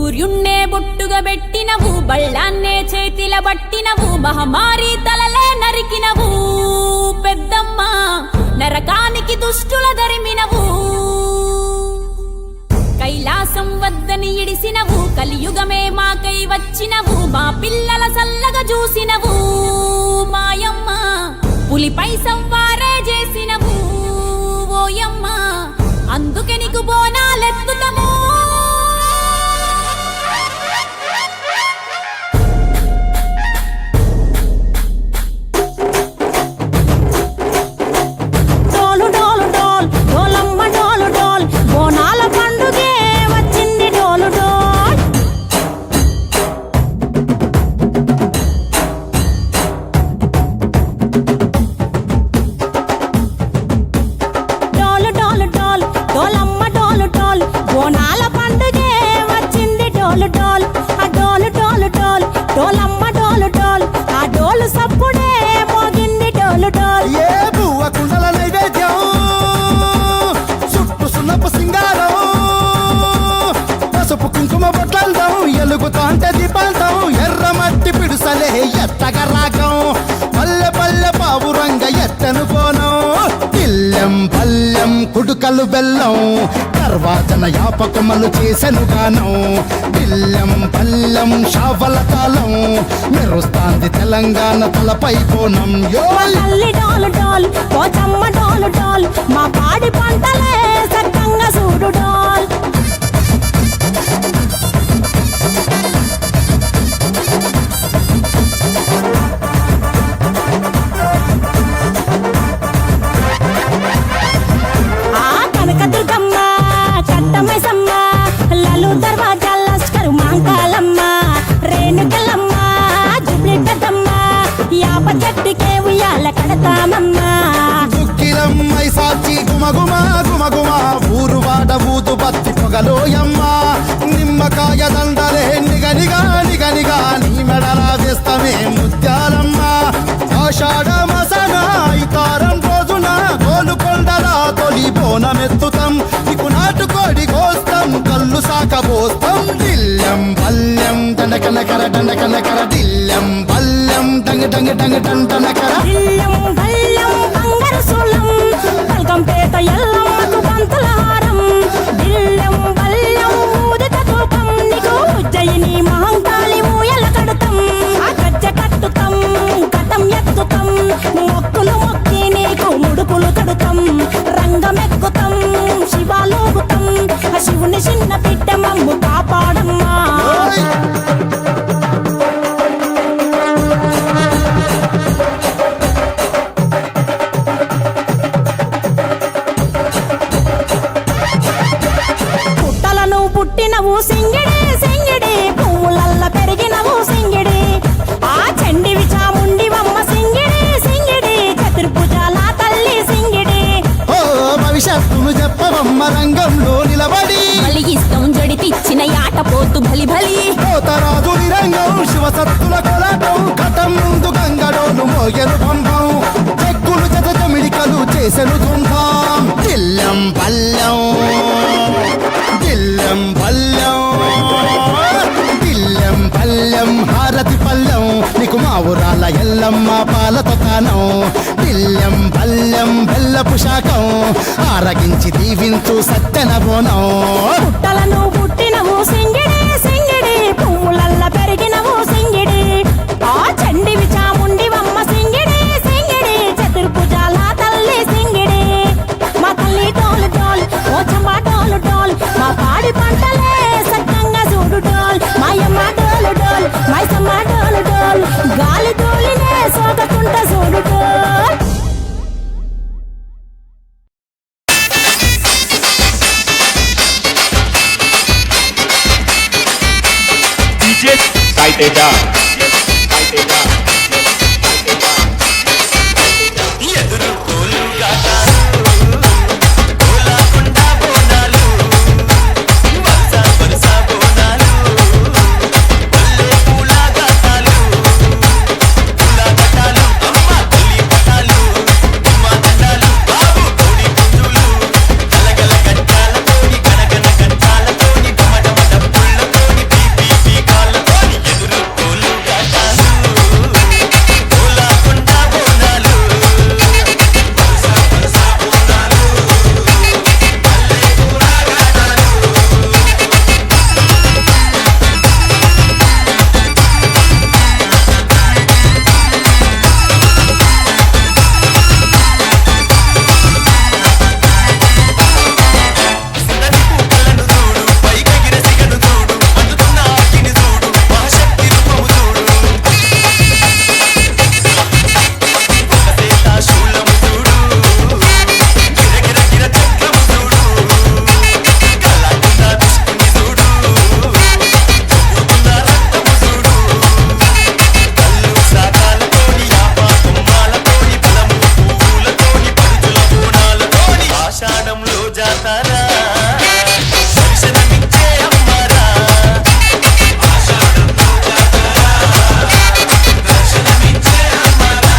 సూర్యున్నే బొట్టుగా పెట్టినవు, బళ్ళాన్నే చేతిల బట్టినవు, మహమారి తలలే నరికినవు పెద్దమ్మ, నరకానికి దుష్టుల దరిమినవు. కైలాసం వద్దని ఇడిసినవు, కలియుగమే మాకై వచ్చినవు, మా పిల్లల సల్లగా చూసినవు మాయమ్మ, పులిపై సవ్వారే చేసినవు ఓయమ్మ, అందుకే నీకు బోనాలెత్తుతము. ఎత్తగా రాగం పల్లె పల్లె పావురంగ ఎత్తను కోనం, పిల్లెం పల్లెం కుడుకలు బెల్లం, తర్వాతన యాపకమలు చేసెను గానం, పిల్లెం పల్లెం షావల తాళం, మెరుస్తాంది తెలంగాణ తలపై కోణం. మా పాడి పంటలే సక్కంగా చూడు డాల్. చెట్టుకే ఉయ్యాల కడతామమ్మా, దుక్కిలమ్మై సాచి గుమగుమా గుమగుమా, ఊరు వాడ ఊదు బత్తి పొగలోయమ్మ, నిమ్మకాయ దండలే నిగనిగా నిగనిగా, నీ మెడలా వేస్తమే ముత్యాలమ్మ. ఆషాఢ మసన ఇతారం రోజున గోలుకొండలా తొలి బోనమెత్తుతాం, నీకు నాటుకోడి కోస్తాం, కళ్ళు సాకబోస్తాం. దిల్లెం పల్లెం దండకనకర దండకనకర, దిల్లెం పల్లెం డంగ డంగ డంగ డండనకర, దిల్లెం పల్లెం బంగారు సూలం, పల్కంపేట ఎల్లమ్మకు పంతుల హారం, దిల్లెం పల్లెం ఊదిత ధూపం, నీకు ఉజ్జయిని మహంకాళి ఊయల కడుతాం, ఆ గజ్జ కట్టుతాం, కటం ఎత్తుతాం, మొక్కులు మొక్కి నీకు ముడుపులు కడుతాం, రంగమెక్కుతాం, శివాలోగుతాం, ఆ శివుని చిన్న బిడ్డ మమ్ము కాపాడమ్మా. పుట్టినవు సింగిడి సింగిడి, పువ్వులల్ల పెరిగినవు సింగిడి, ఆ చండివి చాముండివమ్మ సింగిడి సింగిడి, చతుర్భుజాల తల్లి సింగిడి. ఓ భవిష్యత్తును చెప్పవమ్మ రంగంలో నిలబడి, బలిగిస్తాం జడితిచ్చిన యాట పోతు బలి బలి, పోతరాజు నిరంగం శివసత్తుల కొలటం, కటం ముందు గంగడోను మోగెను పంపం, చెక్కులు జత జమిడికలు చేసెను తుంభం. దిల్లెం పల్లెం దిల్లెం పల్లెం దిల్లెం పల్లెం హారతి పల్లెం, నీకు మా ఊరాల ఎల్లమ్మ పాలతో కానం, దిల్లెం పల్లెం బెల్లపు శాఖం, ఆరగించి దీవించు సత్తెన బోనం. పుట్టలను పుట్టినవు సింగిడి సింగిడి, పువ్వులల్ల పెరిగినవు సింగిడి, ఆ చండివి చాముండివమ్మ సింగిడి సింగిడి, చతుర్భుజాల తల్లి సింగిడి. మా తల్లి డోలు డోల్ ఓ చంబా డోలు డోల్, మా పాడి పంటలే సక్కంగా చూడు డోల్, మాయమ్మ డోలు డోల్ మైసమ్మ డోలు డోల్, గాలి డోలినే సోకకుంట చూడు డోల్. జాతరా దర్శనమిచ్చే అమ్మరా దర్శనమిచ్చే అమ్మరా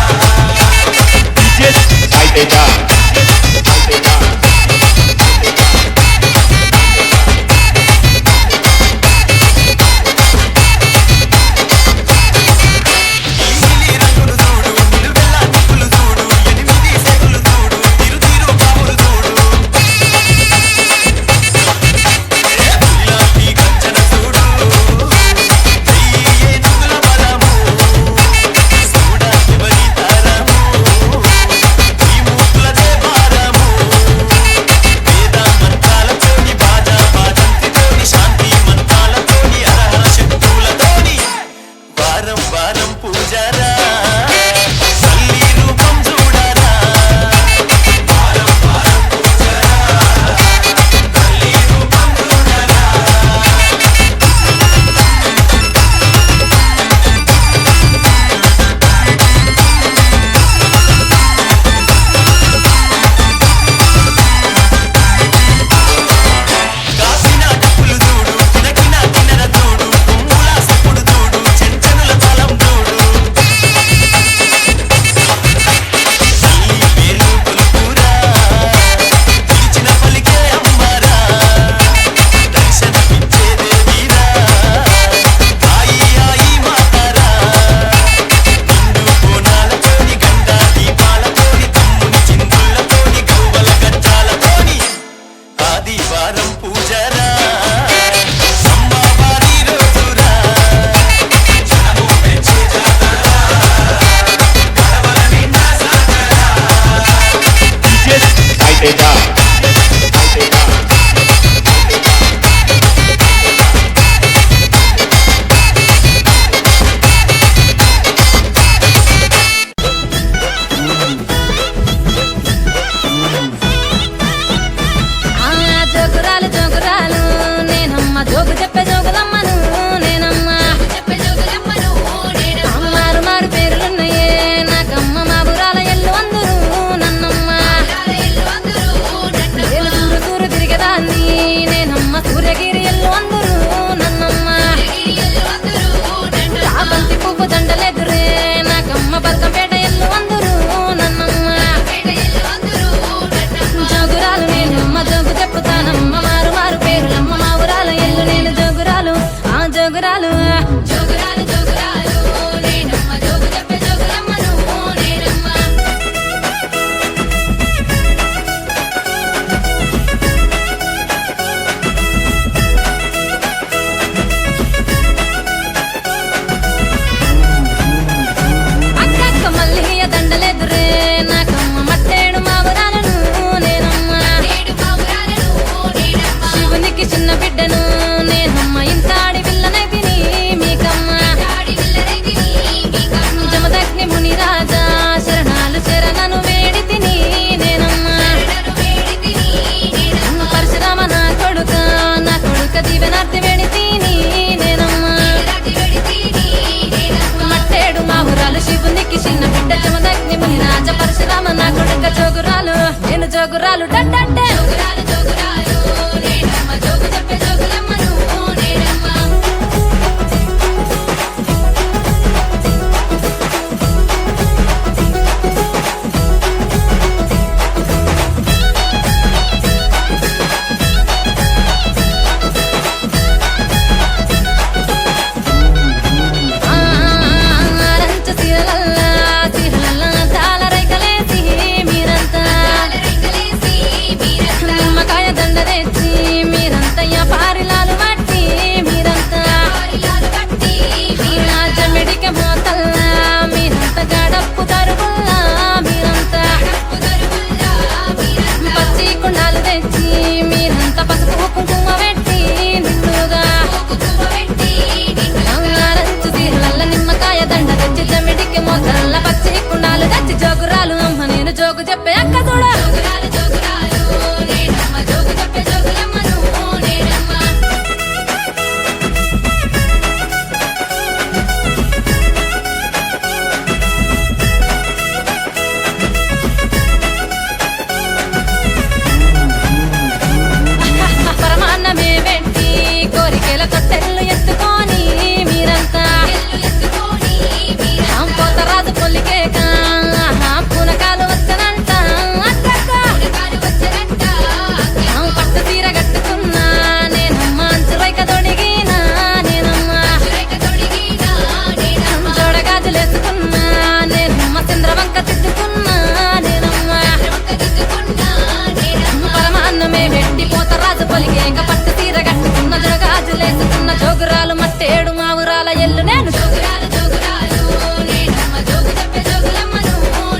గడ్డి పోత రాజు పొలిగేక పట్టు తీర కట్టుకున్న జోగాజులేసుకున్న జోగురాలు మట్టేడు మా ఊరాల ఎల్లు నేను జోగురాలు జోగురాలు నేనమ్మ జోగు చెప్పే జోగులమ్మను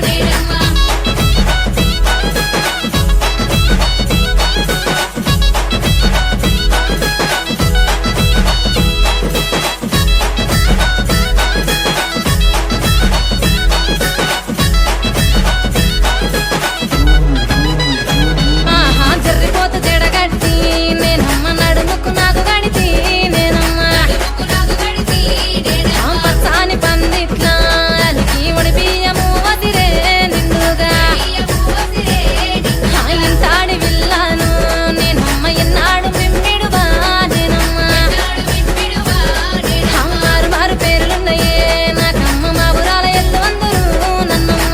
నేనమ్మ ఆహా జర్రిపోత జడగట్టి నేనమ్మ నడుముకు నాకు గడితి నేనమ్మ పచ్చాని పందిట్లా అలికి ఒడి బియ్యము వదిరే నిండుగా ఇంతాడి విల్లాను నేనమ్మ ఎన్నాడు మిమ్మిడువా నేనమ్మ మారు మారు పేర్లున్నాయే నాకమ్మ మా ఊరాల ఎల్లు అందరూ నన్నమ్మ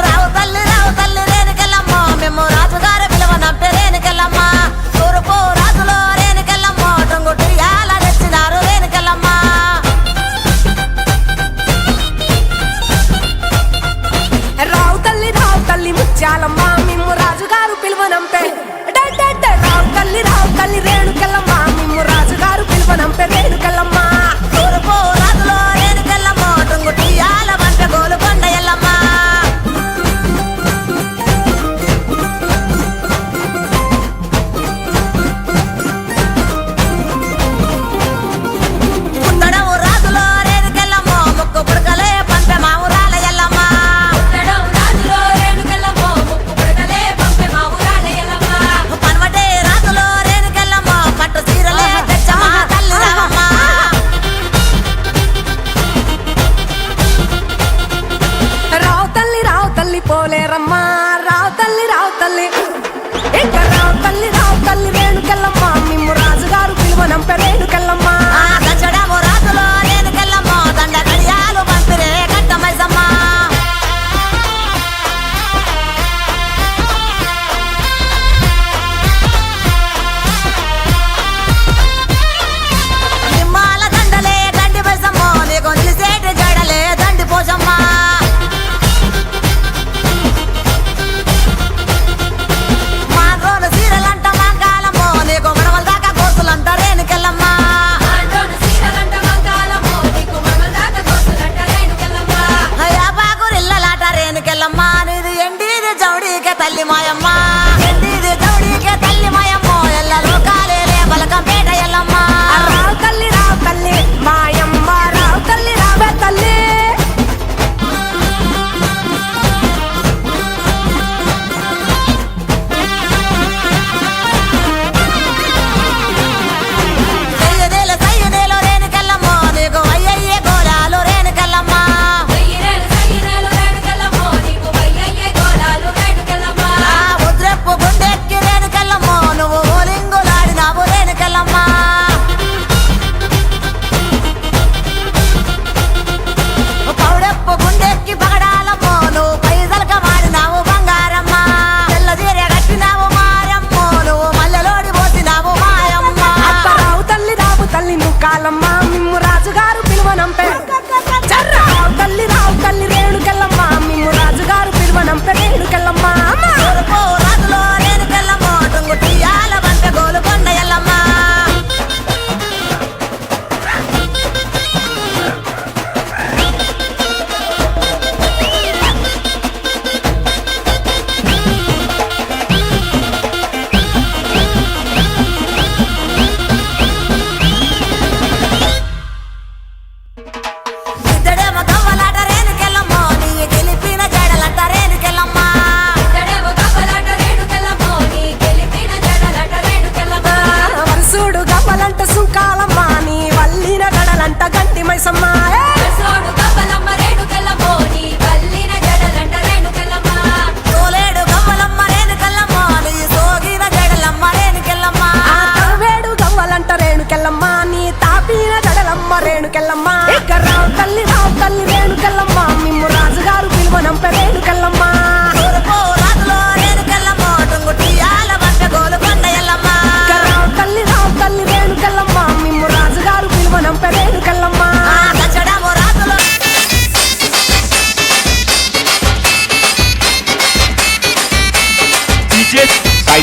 రావు తల్లి రేణుకెళ్ళమ్మ మేము రాజుగారి పిలువనంపే రేణుకెళ్ళమ్మ తూర్పు రాజులో రేణుకెళ్ళమ్మ టొంగుటియాల తెచ్చినారు రేణుకెళ్ళమ్మ రావు తల్లి ముత్యాలమ్మ మిమ్ము రాజుగారు పిలువనంపే రావు తల్లి రేణుకెళ్ళమ్మ మిమ్ము రాజుగారు పిలువనంపే రేణుకెళ్ళమ్మ తూర్పు రాజులో రేణుకెళ్ళమ్మ టొంగుటియాల వంట గోలుకొండ ఎల్లమ్మ పుట్టడము రాజులో రేణుకెళ్ళమ్మ ముక్కు పుడకలే పంపె మా ఊరాల ఎల్లమ్మ పనవటే రాజులో రేణుకెళ్ళమ్మ పట్టు చీరలే తెచ్చమ్మ తల్లి రావమ్మ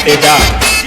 it up.